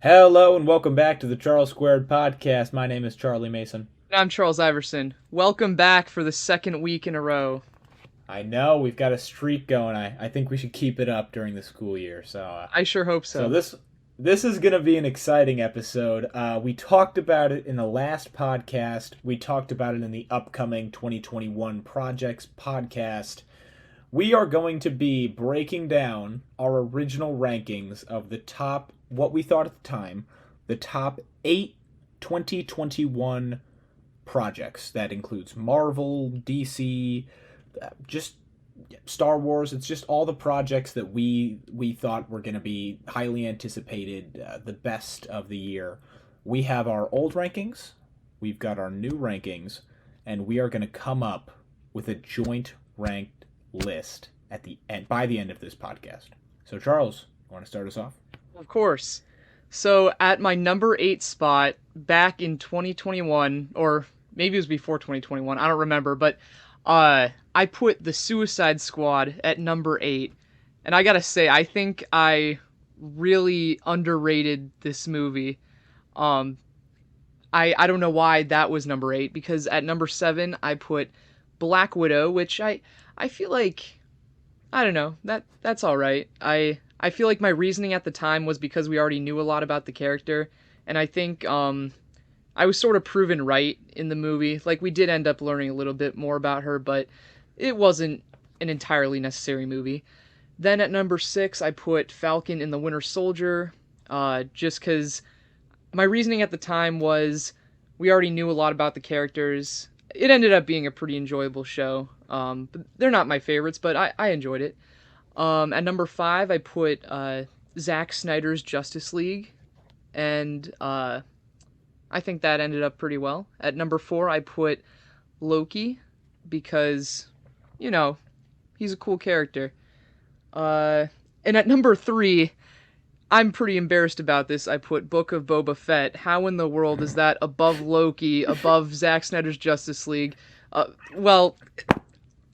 Hello and welcome back to the Charles Squared Podcast. My name is Charlie Mason. And I'm Charles Iverson. Welcome back for the second week in a row. I know we've got a streak going. I think we should keep it up during the school year. So, uh, I sure hope so so. this this is going to be an exciting episode. We talked about it in the last podcast. We talked about it in the upcoming 2021 Projects podcast. We are going to be breaking down our original rankings of the top, what we thought at the time, the top 8 2021 projects. That includes Marvel, DC, just Star Wars. It's just all the projects that we thought were going to be highly anticipated, the best of the year. We have our old rankings, we've got our new rankings, and we are going to come up with a joint ranked list at the end by the end of this podcast. So Charles, you want to start us off? Of course. So at my number 8 spot back in 2021, or maybe it was before 2021, I don't remember, but I put The Suicide Squad at number 8. And I gotta say, I think I really underrated this movie. Um, I don't know why that was number 8, because at number 7 I put Black Widow, which I feel like, I don't know, that's all right. I feel like my reasoning at the time was because we already knew a lot about the character, and I think I was sort of proven right in the movie. Like, we did end up learning a little bit more about her, but it wasn't an entirely necessary movie. Then at number 6 I put Falcon and the Winter Soldier, just because my reasoning at the time was we already knew a lot about the characters. It ended up being a pretty enjoyable show. But they're not my favorites, but I enjoyed it. At number 5, I put Zack Snyder's Justice League, and I think that ended up pretty well. At number 4, I put Loki, because, you know, he's a cool character. And at number 3, I'm pretty embarrassed about this. I put Book of Boba Fett. How in the world is that above Loki, above Zack Snyder's Justice League? Well,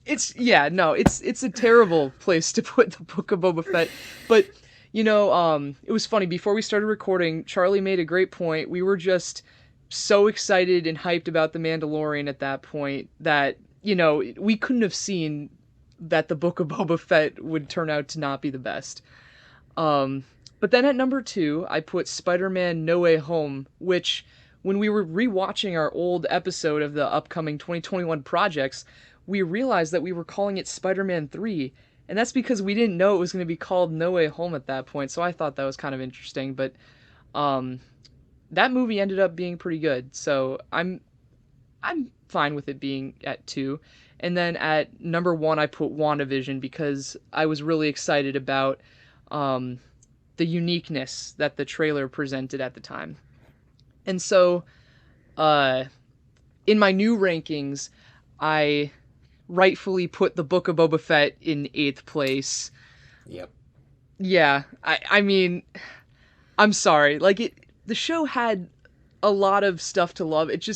it's a terrible place to put the Book of Boba Fett. But it was funny. Before we started recording, Charlie made a great point. We were just so excited and hyped about the Mandalorian at that point that we couldn't have seen that the Book of Boba Fett would turn out to not be the best. But then at number 2, I put Spider-Man No Way Home, which, when we were rewatching our old episode of the upcoming 2021 projects, we realized that we were calling it Spider-Man 3, and that's because we didn't know it was going to be called No Way Home at that point, so I thought that was kind of interesting, but that movie ended up being pretty good, so I'm fine with it being at 2. And then at number 1, I put WandaVision, because I was really excited about the uniqueness that the trailer presented at the time. And so, in my new rankings, I rightfully put the Book of Boba Fett in 8th place. Yep. Yeah, I mean, I'm sorry. Like, the show had a lot of stuff to love. It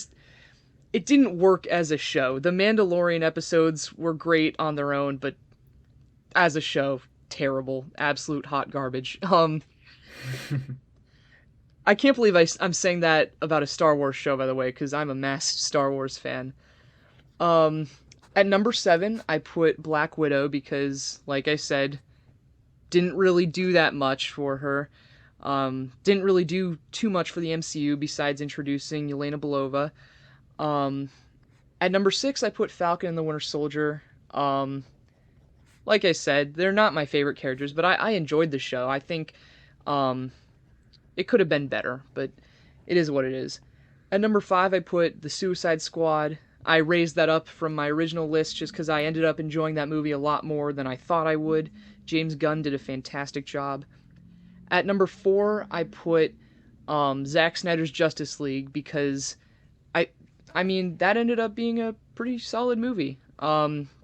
didn't work as a show. The Mandalorian episodes were great on their own, but as a show, terrible, absolute hot garbage. I can't believe I'm saying that about a Star Wars show, by the way, because I'm a massive Star Wars fan. At number 7, I put Black Widow because, like I said, didn't really do that much for her. Didn't really do too much for the MCU besides introducing Yelena Belova. At number 6, I put Falcon and the Winter Soldier. Like I said, they're not my favorite characters, but I enjoyed the show. I think it could have been better, but it is what it is. At number 5, I put The Suicide Squad. I raised that up from my original list just because I ended up enjoying that movie a lot more than I thought I would. James Gunn did a fantastic job. At number 4, I put Zack Snyder's Justice League, because I mean, that ended up being a pretty solid movie.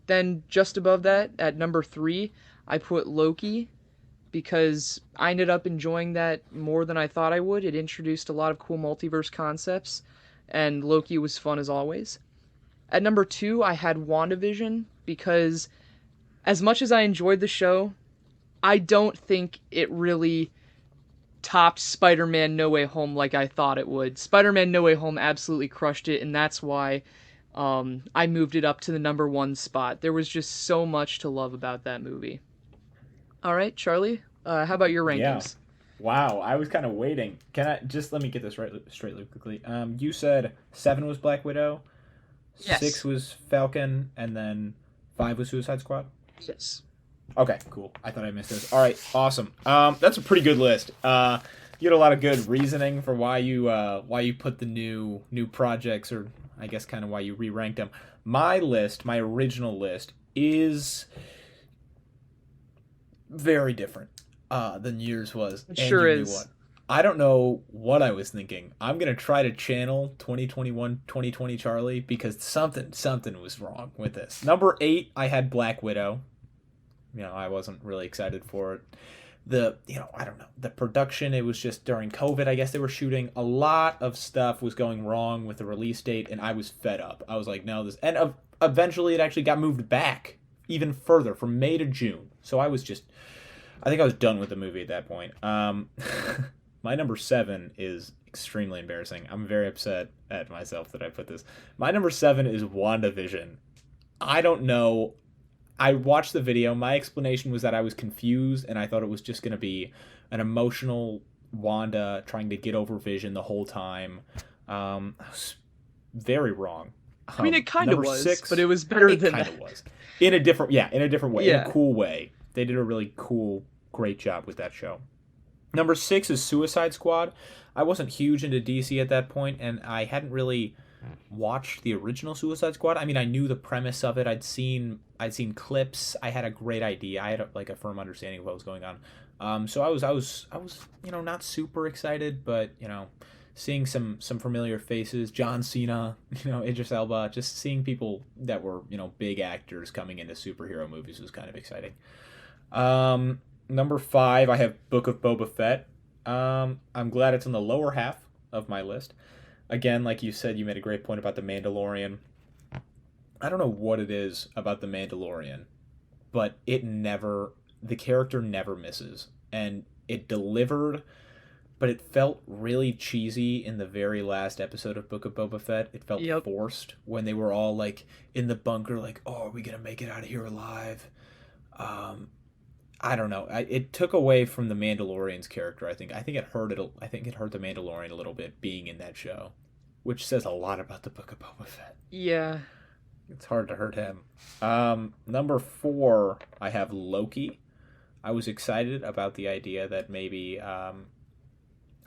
Then just above that, at number 3, I put Loki, because I ended up enjoying that more than I thought I would. It introduced a lot of cool multiverse concepts, and Loki was fun as always. At number 2, I had WandaVision, because as much as I enjoyed the show, I don't think it really topped Spider-Man No Way Home like I thought it would. Spider-Man No Way Home absolutely crushed it, and that's why I moved it up to the number one spot. There was just so much to love about that movie. All right, Charlie, how about your Yeah. rankings? Wow, I was kind of waiting. Can I just let me get this right straight really quickly? You said 7 was Black Widow, 6 Yes. was Falcon, and then 5 was Suicide Squad. Yes. Okay, cool. I thought I missed those. All right, awesome. That's a pretty good list. You had a lot of good reasoning for why you put the new projects, or I guess kind of why you re-ranked them. My list, my original list, is very different than yours was, It and sure you knew is. what. I don't know what I was thinking. I'm gonna try to channel 2021 2020 Charlie because something was wrong with this. Number 8, I had Black Widow. I wasn't really excited for it. I don't know, the production, it was just during COVID, I guess they were shooting a lot of stuff was going wrong with the release date, and I was fed up. I was like, no, this, and eventually it actually got moved back even further from May to June. So I think I was done with the movie at that point. My number 7 is extremely embarrassing. I'm very upset at myself that I put this. My number 7 is WandaVision. I don't know. I watched the video. My explanation was that I was confused and I thought it was just going to be an emotional Wanda trying to get over Vision the whole time. I was very wrong. I mean, it kind of Number was, but it 6, was better it than kind that. of was. In a different way, in a Yeah. cool way. They did a really cool, great job with that show. Number 6 is Suicide Squad. I wasn't huge into DC at that point, and I hadn't really watched the original Suicide Squad. I mean, I knew the premise of it. I'd seen clips. I had a great idea. I had a firm understanding of what was going on. So I was not super excited, but seeing some familiar faces, John Cena, Idris Elba, just seeing people that were big actors coming into superhero movies was kind of exciting. Number 5, I have Book of Boba Fett. I'm glad it's in the lower half of my list. Again, like you said, you made a great point about the Mandalorian. I don't know what it is about the Mandalorian, but the character never misses. And it delivered, but it felt really cheesy in the very last episode of Book of Boba Fett. It felt Yep. forced when they were all like in the bunker, like, oh, are we going to make it out of here alive? Um, I don't know. It took away from the Mandalorian's character. I think it hurt it. I think it hurt the Mandalorian a little bit being in that show, which says a lot about the Book of Boba Fett. Yeah. It's hard to hurt him. Number 4, I have Loki. I was excited about the idea that maybe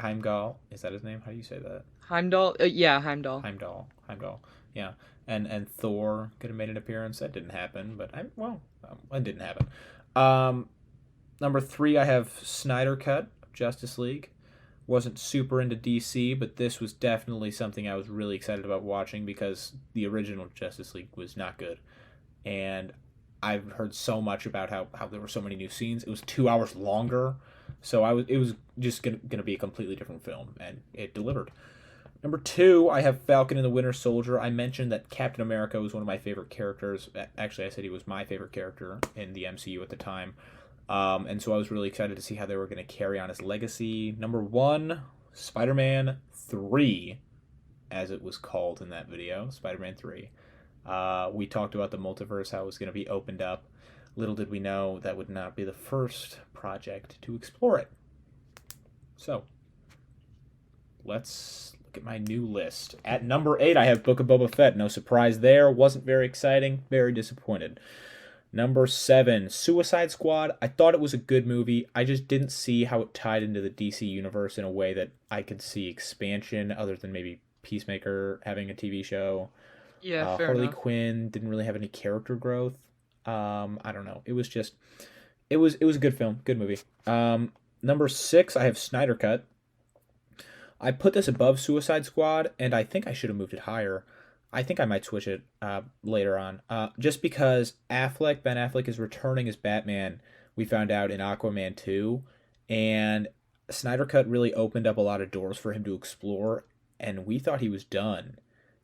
Heimdall, is that his name? How do you say that? Heimdall. Yeah, Heimdall. Heimdall. Yeah, and Thor could have made an appearance. That didn't happen, but it didn't happen. Um, Number 3, I have Snyder Cut, Justice League. Wasn't super into DC, but this was definitely something I was really excited about watching because the original Justice League was not good. And I've heard so much about how there were so many new scenes. It was 2 hours longer, so it was just gonna be a completely different film, and it delivered. Number 2, I have Falcon and the Winter Soldier. I mentioned that Captain America was one of my favorite characters. Actually, I said he was my favorite character in the MCU at the time. And so I was really excited to see how they were going to carry on his legacy. Number 1, Spider-Man 3, as it was called in that video, Spider-Man 3. We talked about the multiverse, how it was going to be opened up. Little did we know that would not be the first project to explore it. So, let's look at my new list. At number 8, I have Book of Boba Fett. No surprise there. Wasn't very exciting. Very disappointed. Number 7, Suicide Squad. I thought it was a good movie. I just didn't see how it tied into the DC universe in a way that I could see expansion, other than maybe Peacemaker having a TV show. Yeah, fair Harley enough. Quinn didn't really have any character growth. I don't know. It was a good film, good movie. Number 6, I have Snyder Cut. I put this above Suicide Squad, and I think I should have moved it higher. I think I might switch it later on, just because Ben Affleck is returning as Batman. We found out in Aquaman 2, and Snyder Cut really opened up a lot of doors for him to explore, and we thought he was done.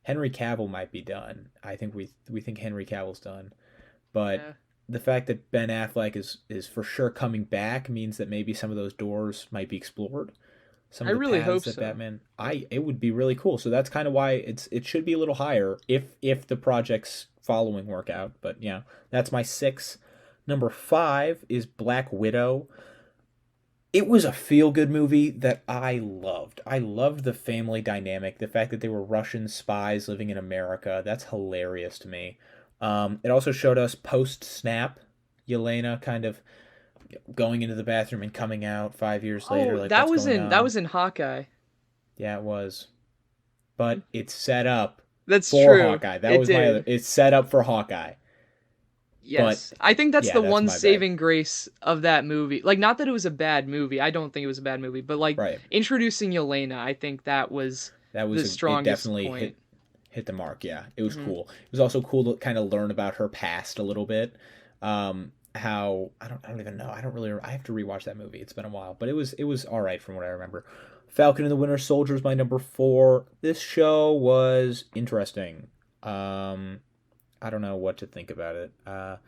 Henry Cavill might be done. I think we think Henry Cavill's done, but Yeah. the fact that Ben Affleck is for sure coming back means that maybe some of those doors might be explored. some I of the really paths hope that so. Batman. It would be really cool. So that's kind of why it should be a little higher if the projects following work out. But yeah, that's my 6. Number 5 is Black Widow. It was a feel good movie that I loved. I loved the family dynamic, the fact that they were Russian spies living in America. That's hilarious to me. It also showed us post snap, Yelena kind of going into the bathroom and coming out 5 years later, Oh, like what's going that on. was in Hawkeye. Yeah, it was. But it's set up That's for true. Hawkeye. That It was my other. did. It's set up for Hawkeye. But Yes. I think that's yeah, the that's one my bad. saving grace of that movie. Like, not that it was a bad movie. I don't think it was a bad movie, but like Right. introducing Yelena, I think that was That the was it. strongest Definitely point. hit the mark. Yeah, it was Hmm. cool. It was also cool to kind of learn about her past a little bit. How I don't even know. I don't really. I have to rewatch that movie. It's been a while, but it was all right from what I remember. Falcon and the Winter Soldier is my number 4. This show was interesting. Um, I don't know what to think about it. I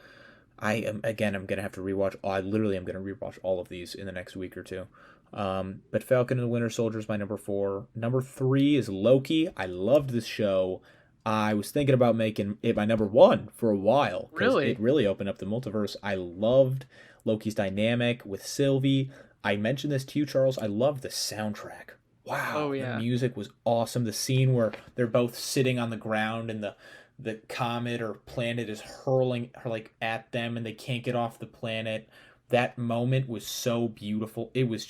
am again. I'm gonna have to rewatch. I literally am gonna rewatch all of these in the next week or two. But Falcon and the Winter Soldier is my number 4. Number 3 is Loki. I loved this show. I was thinking about making it my number 1 for a while because it Really? really opened up the multiverse. I loved Loki's dynamic with Sylvie. I mentioned this to you, Charles. I loved the soundtrack. Oh Wow, the yeah. music was awesome. The scene where they're both sitting on the ground and the comet or planet is hurling like at them and they can't get off the planet. That moment was so beautiful. It was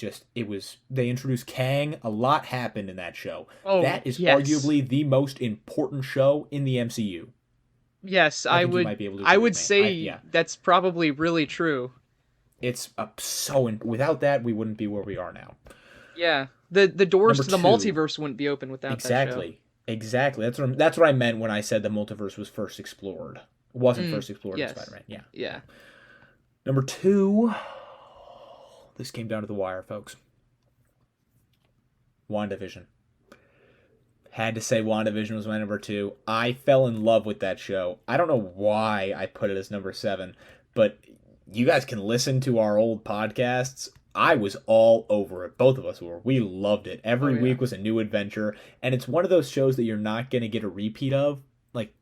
they introduced Kang. A lot happened in that show. Oh, That is yes. arguably the most important show in the MCU. Yes, I think you might be able to I agree would with me. I say Yeah. that's probably really true. It's without that we wouldn't be where we are now. Yeah. The doors Number to the 2. multiverse wouldn't be open without that show. Exactly. Exactly. That's what I meant when I said the multiverse was first explored. It wasn't Mm, first explored in yes. Spider-Man. Yeah. Yeah. Number 2. This came down to the wire, folks. WandaVision. Had to say WandaVision was my number 2. I fell in love with that show. I don't know why I put it as number 7, but you guys can listen to our old podcasts. I was all over it. Both of us were. We loved it. Oh Every yeah. week was a new adventure, and it's one of those shows that you're not going to get a repeat of. Like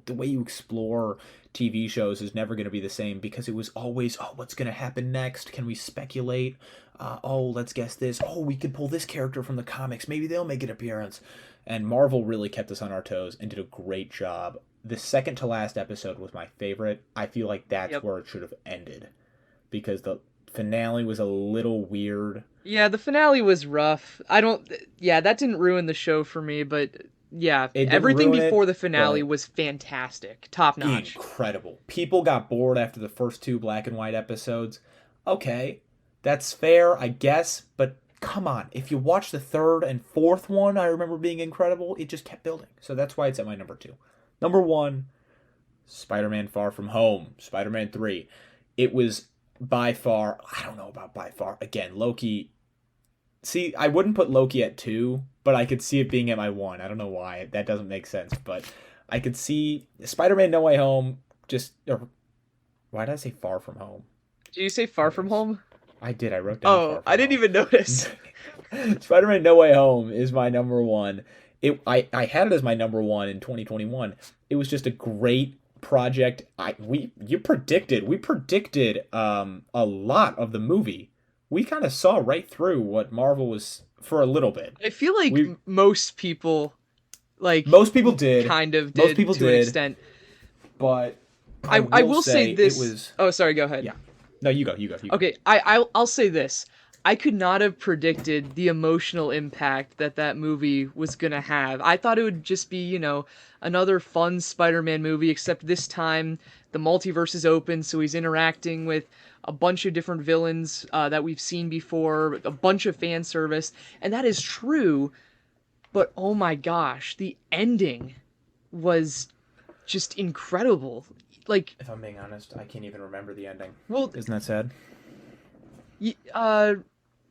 the way you explore TV shows is never going to be the same because it was always, oh, what's going to happen next? Can we speculate? Oh, let's guess this. Oh, we could pull this character from the comics. Maybe they'll make an appearance. And Marvel really kept us on our toes and did a great job. The second to last episode was my favorite. I feel like that's Yep. where it should have ended because the finale was a little weird. Yeah, the finale was rough. I don't Yeah, that didn't ruin the show for me, but yeah, It didn't everything ruin before it, the finale but was fantastic. Top notch. incredible. People got bored after the first 2 black and white episodes. Okay, that's fair, I guess, but come on. If you watch the third and fourth one, I remember being incredible. It just kept building. So that's why it's at my number 2. Number 1, Spider-Man Far From Home, Spider-Man 3. It was by far, I don't know about by far. Again, Loki. See, I wouldn't put Loki at 2, but I could see it being at my 1. I don't know why. That doesn't make sense, but I could see Spider-Man No Way Home just or why did I say Far From Home? Did you say Far From Anyways, Home? I did. I wrote down Oh, Far I From didn't Home. even notice. Spider-Man No Way Home is my number 1. I had it as my number 1 in 2021. It was just a great project. We predicted a lot of the movie. We kind of saw right through what Marvel was for a little bit. I feel like We most people like Most people did. kind of Most did people to an did, extent. but I I will will say say it this. was Oh, sorry, go ahead. yeah. No, you go. You go. You go. Okay, I'll say this. I could not have predicted the emotional impact that that movie was gonna have. I thought it would just be, another fun Spider-Man movie, except this time the multiverse is open, so he's interacting with a bunch of different villains that we've seen before, a bunch of fan service, and that is true. But oh my gosh, the ending was just incredible. Like, If I'm being honest, I can't even remember the ending. well, Isn't that sad? y- uh,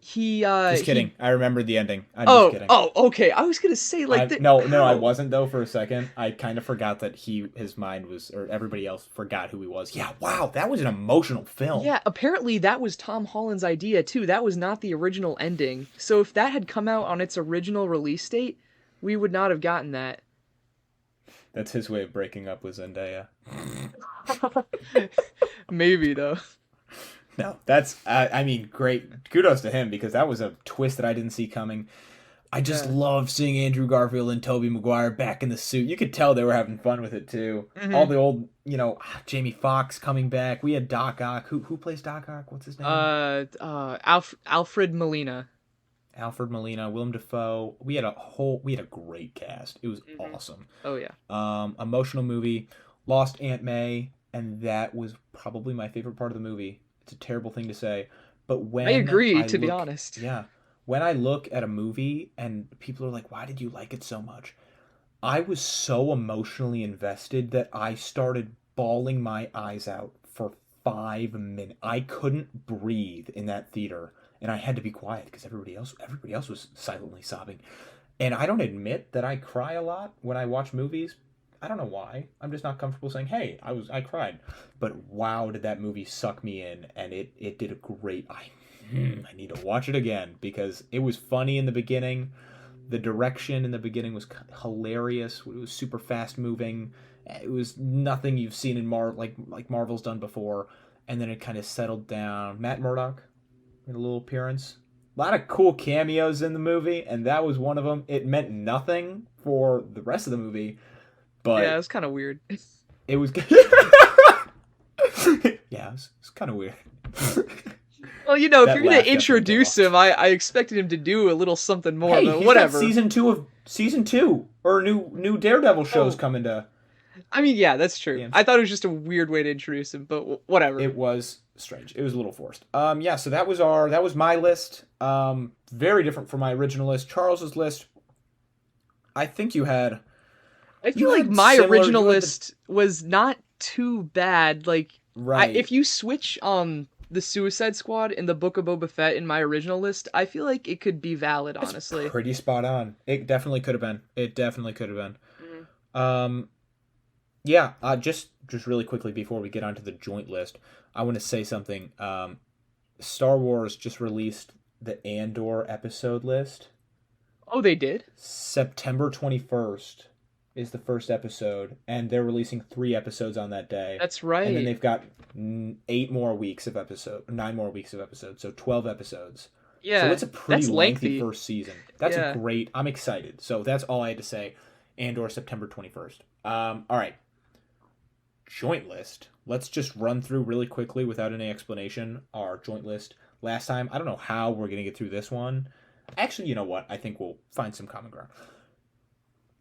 Just he kidding. I remembered the ending. I'm just oh kidding. oh okay. I was gonna say like I the no, I how. wasn't though for a second. I kind of forgot that his mind was, or everybody else forgot who he was. Yeah, wow, that was an emotional film. Yeah, apparently that was Tom Holland's idea too. That was not the original ending. So if that had come out on its original release date, we would not have gotten that. That's his way of breaking up with Zendaya. Maybe though. No, that's I mean, great. Kudos to him because that was a twist that I didn't see coming. I just Yeah. love seeing Andrew Garfield and Tobey Maguire back in the suit. You could tell they were having fun with it too. All Hmm. the old, Jamie Foxx coming back. We had Doc Ock. Who plays Doc Ock? What's his name? Alfred Molina. Alfred Molina, Willem Dafoe. We had a great cast. It was Hmm. awesome. Oh yeah. Emotional movie. Lost Aunt May, and that was probably my favorite part of the movie. It's a terrible thing to say, but I agree, to be honest. yeah, when I look at a movie and people are like, "Why did you like it so much?" I was so emotionally invested that I started bawling my eyes out for 5 minutes. I couldn't breathe in that theater, and I had to be quiet because everybody else was silently sobbing. And I don't admit that I cry a lot when I watch movies. I don't know why. I'm just not comfortable saying, "Hey, I cried." But wow, did that movie suck me in, and it did a great. I need to watch it again because it was funny in the beginning. The direction in the beginning was hilarious. It was super fast moving. It was nothing you've seen in like Marvel's done before, and then it kind of settled down. Matt Murdock made a little appearance. A lot of cool cameos in the movie, and that was one of them. It meant nothing for the rest of the movie, Yeah, but it's kind of weird. it was yeah, it's kind of weird. Well, if That you're gonna laugh definitely came introduce off. him, I expected him to do a little something more, Hey, but he's got whatever. season 2 or new Daredevil shows Oh, coming to I mean, yeah, that's true. the MC. I thought it was just a weird way to introduce him, but whatever. It was strange. It was a little forced. Yeah. So that was my list. Very different from my original list. Charles's list. I think I you feel like had my similar. original You had the list was not too bad. Like, if right. you switch the Suicide Squad and the Book of Boba Fett in my original list, I feel like it could be valid, That's honestly. pretty spot on. It definitely could have been. It definitely could have been. Mhm. Um, yeah. Just really quickly before we get onto the joint list, I want to say something. Star Wars just released the Andor episode list. Oh, they did? September 21st is the first episode, and they're releasing 3 episodes on that day. That's And then right. they've got 9 more weeks of episodes, so 12 episodes. So Yeah, it's a pretty that's lengthy lengthy. first season. That's a Yeah. great. I'm excited. So that's all I had to say. Andor September 21st. All right, joint list. Let's just run through really quickly without any explanation our joint list. Last time, I don't know how we're gonna get through this one. Actually, you know what? I think we'll find some common ground.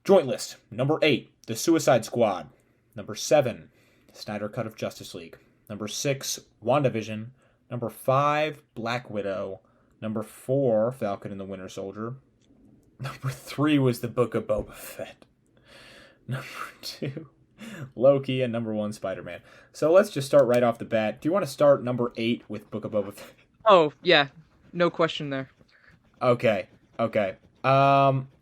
Joint list. Number 8, The Suicide Squad. Number 7, Snyder Cut of Justice League. Number 6, WandaVision. Number 5, Black Widow. Number 4, Falcon and the Winter Soldier. Number 3 was the Book of Boba Fett. Number 2, Loki. And number 1, Spider-Man. So let's just start right off the bat. Do you want to start number 8 with Book of Boba Fett? Oh, yeah. No question there. Okay. Okay.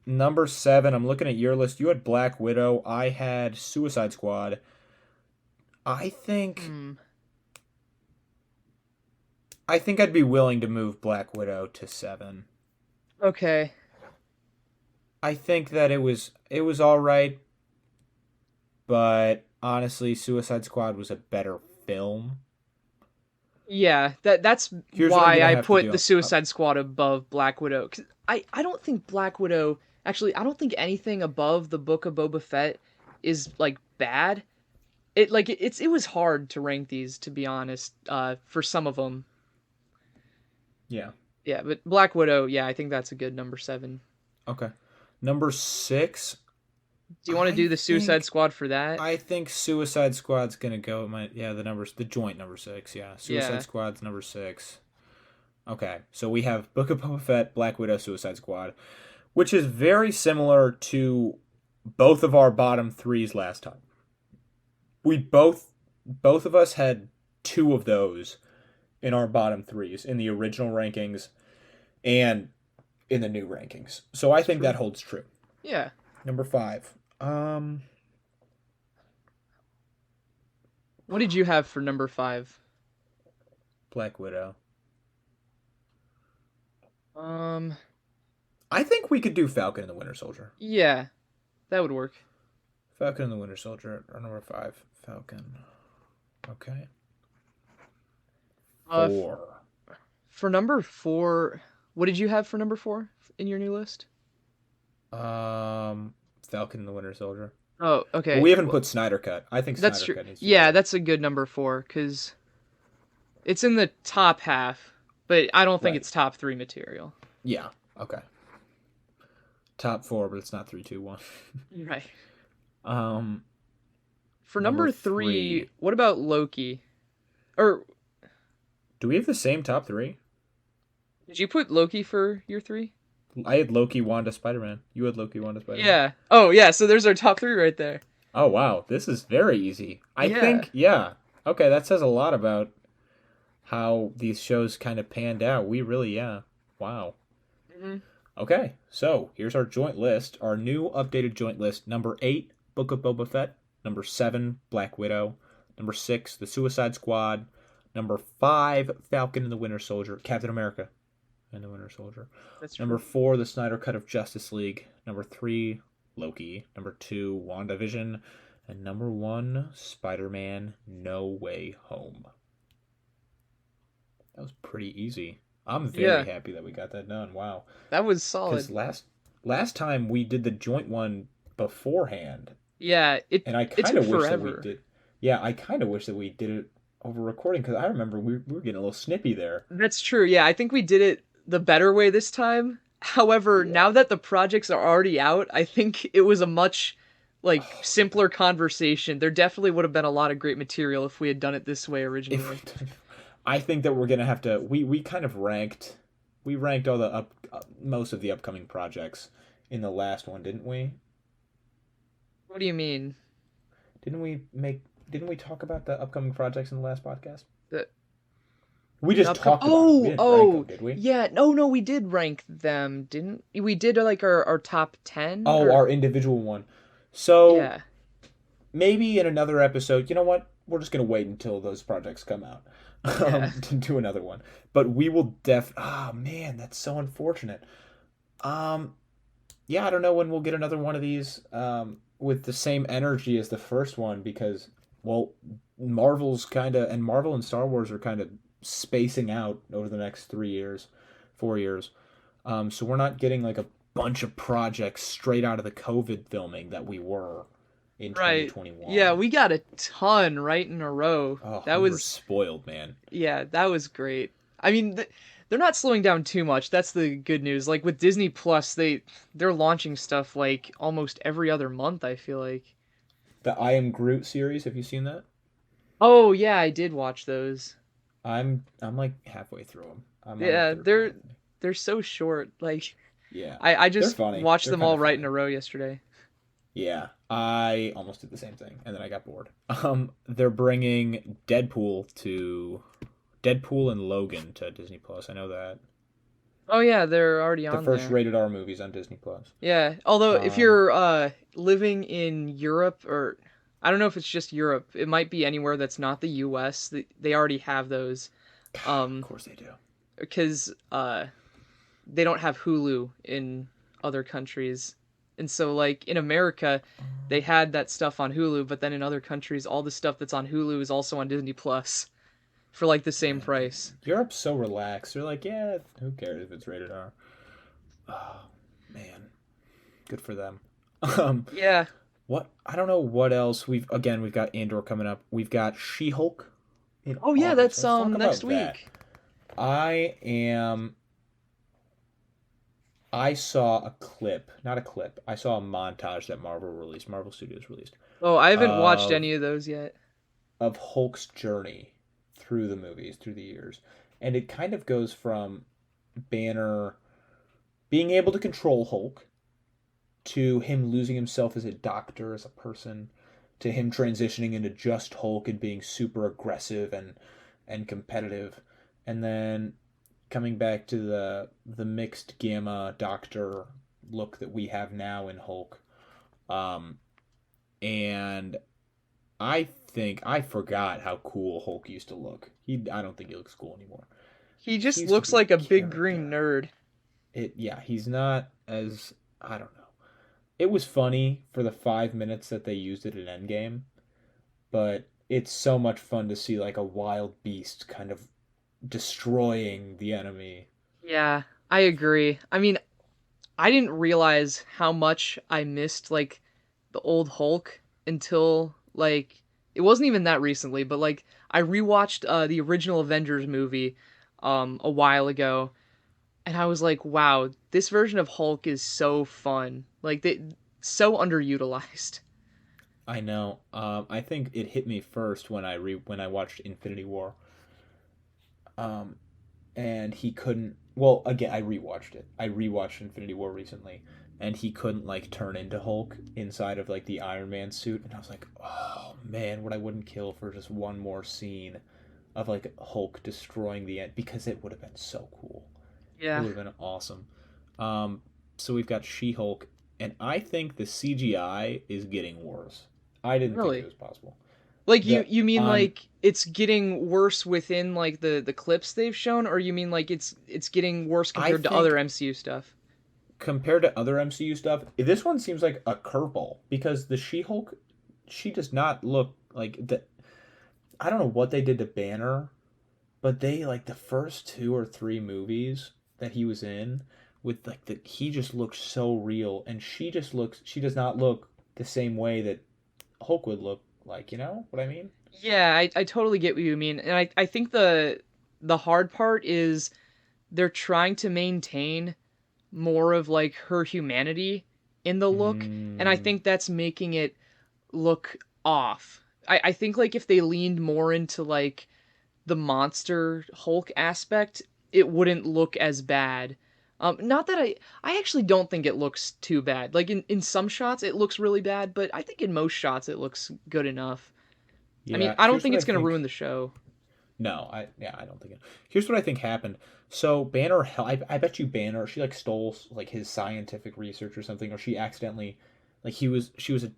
Number 7. I'm looking at your list. You had Black Widow. I had Suicide Squad. I think. Hmm. I think I'd be willing to move Black Widow to 7. Okay. I think that it was all right, but honestly, Suicide Squad was a better film. Yeah, that's Here's what I'm why gonna I have to put the do. Suicide Squad above Black Widow. 'Cause I don't think Black Widow, actually, I don't think anything above the Book of Boba Fett is like bad. It was hard to rank these, to be honest, for some of them. Yeah. Yeah, but Black Widow, yeah, I think that's a good number 7. Okay. Number 6. Do you want to I do the Suicide think Squad for that? I think Suicide Squad's gonna go. The joint number 6. Yeah, Suicide Yeah. Squad's number 6. Okay, so we have Book of Boba Fett, Black Widow, Suicide Squad, which is very similar to both of our bottom threes last time. We both of us had 2 of those in our bottom threes in the original rankings, and in the new rankings. So I It's think true. that holds true. Yeah. Number five. What did you have for number 5? Black Widow. Um, I think we could do Falcon and the Winter Soldier. yeah, that would work. Falcon and the Winter Soldier are number five. Falcon. Okay. Uh, f- Four. for number 4, what did you have for number 4 in your new list? Falcon and the Winter Soldier. Oh, But okay. we haven't Well, put Snyder Cut. I think that's Snyder true. Cut needs to be Yeah, there. that's a good number 4 because it's in the top half, but I don't think Right. it's top 3 material. Yeah. Okay. Top four, but it's not three, two, one. Right. Um, For number number 3, three. what about Loki? Or Do we have the same top three? did you put Loki for your 3? I had Loki, Wanda, Spider Man. You had Loki, Wanda, Spider Man. Yeah. Oh, yeah. So there's our top 3 right there. Oh wow, this is very easy. I Yeah. think, yeah. Okay, that says a lot about how these shows kind of panned out. We really, yeah. Wow. Hmm. Okay, so here's our joint list. Our new updated joint list. Number 8, Book of Boba Fett. Number 7, Black Widow. Number 6, The Suicide Squad. Number 5, Falcon and the Winter Soldier. Captain America and the Winter Soldier. That's Number true. 4, The Snyder Cut of Justice League. Number 3, Loki. Number 2, WandaVision. And number 1, Spider-Man No Way Home. That was pretty easy. I'm very Yeah. happy that we got that done. Wow. That was Because solid. last time we did the joint one beforehand, Yeah, and I it kind took of wish that we forever. did. Yeah, I kind of wish that we did it over recording because I remember we were getting a little snippy there. That's true. Yeah, I think we did it the better way this time. However, Yeah. now that the projects are already out, I think it was a much like Oh simpler conversation. There definitely would have been a lot of great material if we had done it this way if originally. I think that we're gonna have to. We kind of ranked all the most of the upcoming projects in the last one, didn't we? What do you mean? Didn't we make? Didn't we talk about the upcoming projects in the last podcast? The We the just upcoming talked about them. We Oh, didn't rank them, oh. did we? Yeah, no, we did rank them, didn't we? Did like our top 10 Oh, or our individual one. So yeah. maybe in another episode, you know what? We're just gonna wait until those projects come out Yeah. to do another one. But we will Oh man, that's so unfortunate. Um, yeah, I don't know when we'll get another one of these with the same energy as the first one because, well, Marvel and Star Wars are kind of spacing out over the next 3 years, 4 years. So we're not getting like a bunch of projects straight out of the COVID filming that we were in Right. Yeah, 2021. we got a ton right in a row. Oh, That we were was spoiled, man. Yeah, that was great. I mean, they're not slowing down too much. That's the good news. Like with Disney Plus, they're launching stuff like almost every other month, I feel like. The I Am Groot series, have you seen that? Oh, yeah, I did watch those. I'm like halfway through them. I'm on the Yeah, third one, I think. they're so short. Like Yeah, I they're just funny. watched They're them kind all of right in funny. a row yesterday. Yeah, I almost did the same thing, and then I got bored. They're bringing Deadpool and Logan to Disney Plus. I know that Oh yeah, they're already the on first there. rated R movies on Disney Plus. Yeah, although if Um, you're living in Europe or I don't know if it's just Europe, it might be anywhere that's not the US. They already have those. of Um, course they do. because they don't have Hulu in other countries. And so like in America, they had that stuff on Hulu, but then in other countries all the stuff that's on Hulu is also on Disney Plus for like the same Man, price. Europe's so relaxed. They're like, yeah, who cares if it's rated R? Oh man, good for them. Um, Yeah. what I don't know what else we've got Andor coming up. We've got She-Hulk in Oh yeah, August. that's Let's talk next about that. week. I am. I saw a clip, not a clip. I saw a montage that Marvel Studios released Oh, I haven't watched of any of those yet. Hulk's journey through the movies, through the years, and it kind of goes from Banner being able to control Hulk to him losing himself as a doctor, as a person, to him transitioning into just Hulk and being super aggressive and competitive, and then coming back to the mixed gamma doctor look that we have now in Hulk. Um, and I think I forgot how cool Hulk used to look. I don't think he looks cool anymore. He He just used to looks be a like a big green character. nerd. He's not as I don't know. It was funny for the 5 minutes that they used it in Endgame, but it's so much fun to see like a wild beast kind of destroying the enemy. Yeah, I agree. I mean, I didn't realize how much I missed like the old Hulk until like it wasn't even that recently, but like I rewatched the original Avengers movie a while ago, and I was like, wow, this version of Hulk is so fun. Like they so underutilized. I know. I think it hit me first when I watched Infinity War. Um, and he couldn't. Well, again, I rewatched it. I rewatched Infinity War recently, and he couldn't like turn into Hulk inside of like the Iron Man suit, and I was like, oh man, what I wouldn't kill for just one more scene of like Hulk destroying the end because it would have been so cool. It Yeah, would have been awesome. Um, so we've got She Hulk, and I think the CGI is getting worse. I didn't think it really. was possible. Like The you mean on like it's getting worse within like the clips they've shown, or you mean like it's getting worse I compared to other think MCU stuff? compared to other MCU stuff, this one seems like a curveball because the She Hulk, she does not look like the. I don't know what they did to Banner, but they like the first two or three movies that he was in with like the he just looks so real, and she does not look the same way that Hulk would look like. You know what I mean? Yeah, I totally get what you mean. And I think the hard part is they're trying to maintain more of like her humanity in the look, and I Mm, think that's making it look off. I think like if they leaned more into like the monster Hulk aspect, it wouldn't look as bad. Not that I actually don't think it looks too bad. Like in some shots it looks really bad, but I think in most shots it looks good enough. I mean, yeah. I don't Here's think what I it's gonna ruin think. the show. No, I don't think it. Here's what I think happened. So Banner, I bet you Banner, she like stole like his scientific research or something, or she accidentally, like she was a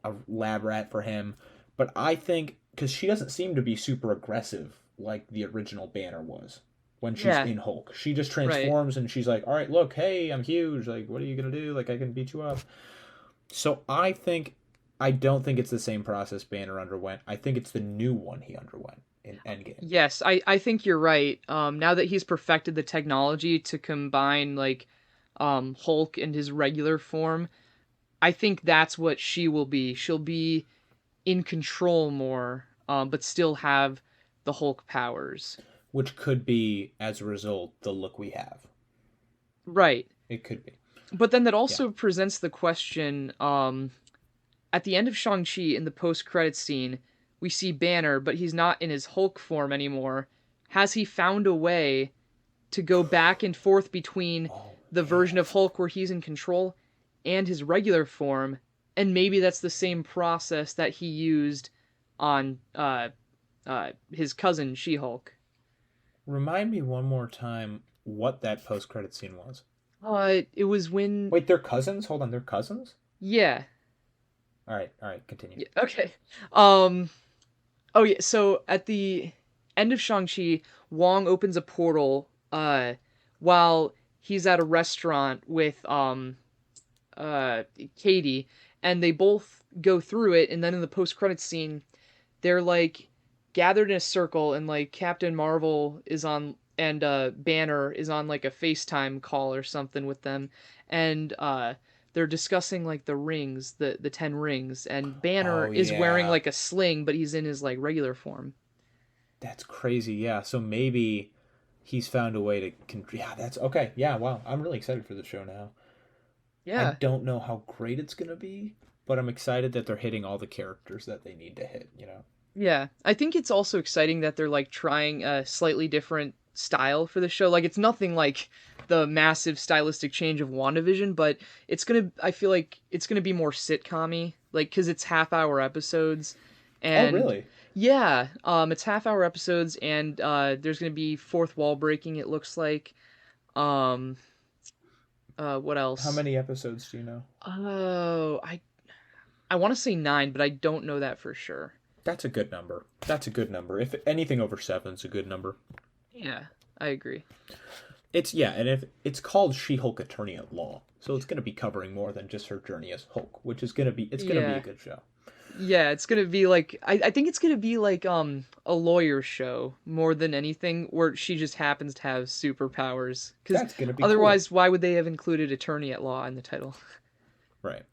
a lab rat for him. But I think because she doesn't seem to be super aggressive like the original Banner was when she's Yeah, in Hulk. She just right. transforms and she's like, all right, look, hey, I'm huge. Like, what are you gonna do? Like, I can beat you up. So I don't think it's the same process Banner underwent. I think it's the new one he underwent in Endgame. Yes, I think you're right. Now that he's perfected the technology to combine like Hulk and his regular form, I think that's what she will be. She'll be in control more, but still have the Hulk powers. Which could be as a result the look we have. Right. It could be. But then that Yeah. also presents the question, at the end of Shang-Chi in the post-credit scene, we see Banner, but he's not in his Hulk form anymore. Has he found a way to go back and forth between Oh the version man. of Hulk where he's in control and his regular form? And maybe that's the same process that he used on his cousin She-Hulk. Remind me one more time what that post credit scene was. It was when Wait, they're cousins? Hold on, they're cousins? yeah, All right, continue. yeah okay. Um Oh yeah, so at the end of Shang-Chi, Wong opens a portal while he's at a restaurant with Katie, and they both go through it, and then in the post-credits scene they're like gathered in a circle, and like Captain Marvel is on and Banner is on like a FaceTime call or something with them, and they're discussing like the rings, the 10 rings, and Banner Oh is wearing yeah. like a sling, but he's in his like regular form. That's crazy. Yeah. So maybe he's found a way to yeah, that's okay. Yeah, wow. I'm really excited for the show now. I Yeah, don't know how great it's going to be, but I'm excited that they're hitting all the characters that they need to hit, you know. yeah. I think it's also exciting that they're like trying a slightly different style for the show. Like it's nothing like the massive stylistic change of WandaVision, but I feel like it's gonna be more sitcom-y, like because it's half-hour episodes, Oh, and really? Yeah, it's half-hour episodes, and there's gonna be fourth wall breaking. It looks like. Um, what How else? many episodes do you know? Oh, I want to say 9, but I don't know that for sure. That's a good number. That's a good number. If anything over seven's a good number. Yeah, I agree. It's yeah, and if it's called She-Hulk Attorney at Law, so it's going to be covering more than just her journey as Hulk, which is going to be it's going to be a Yeah. good show. Yeah, it's gonna be like I think it's gonna be like a lawyer show more than anything where she just happens to have superpowers. Because That's going to be cool. otherwise, why would they have included attorney at law in the title? Right.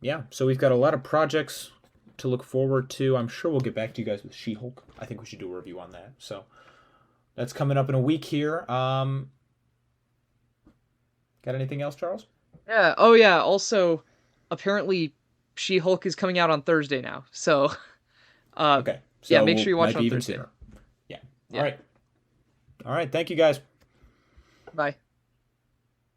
Yeah, so we've got a lot of projects to look forward to. I'm sure we'll get back to you guys with She-Hulk. I think we should do a review on that. So, that's coming up in a week here. Got anything else, Charles? Yeah. Oh yeah. Also, apparently, She-Hulk is coming out on Thursday now. So, uh, Okay. yeah, So, make sure you watch might it be on even Thursday. sooner. Yeah. All Yeah. right. All right. Thank you guys. Bye.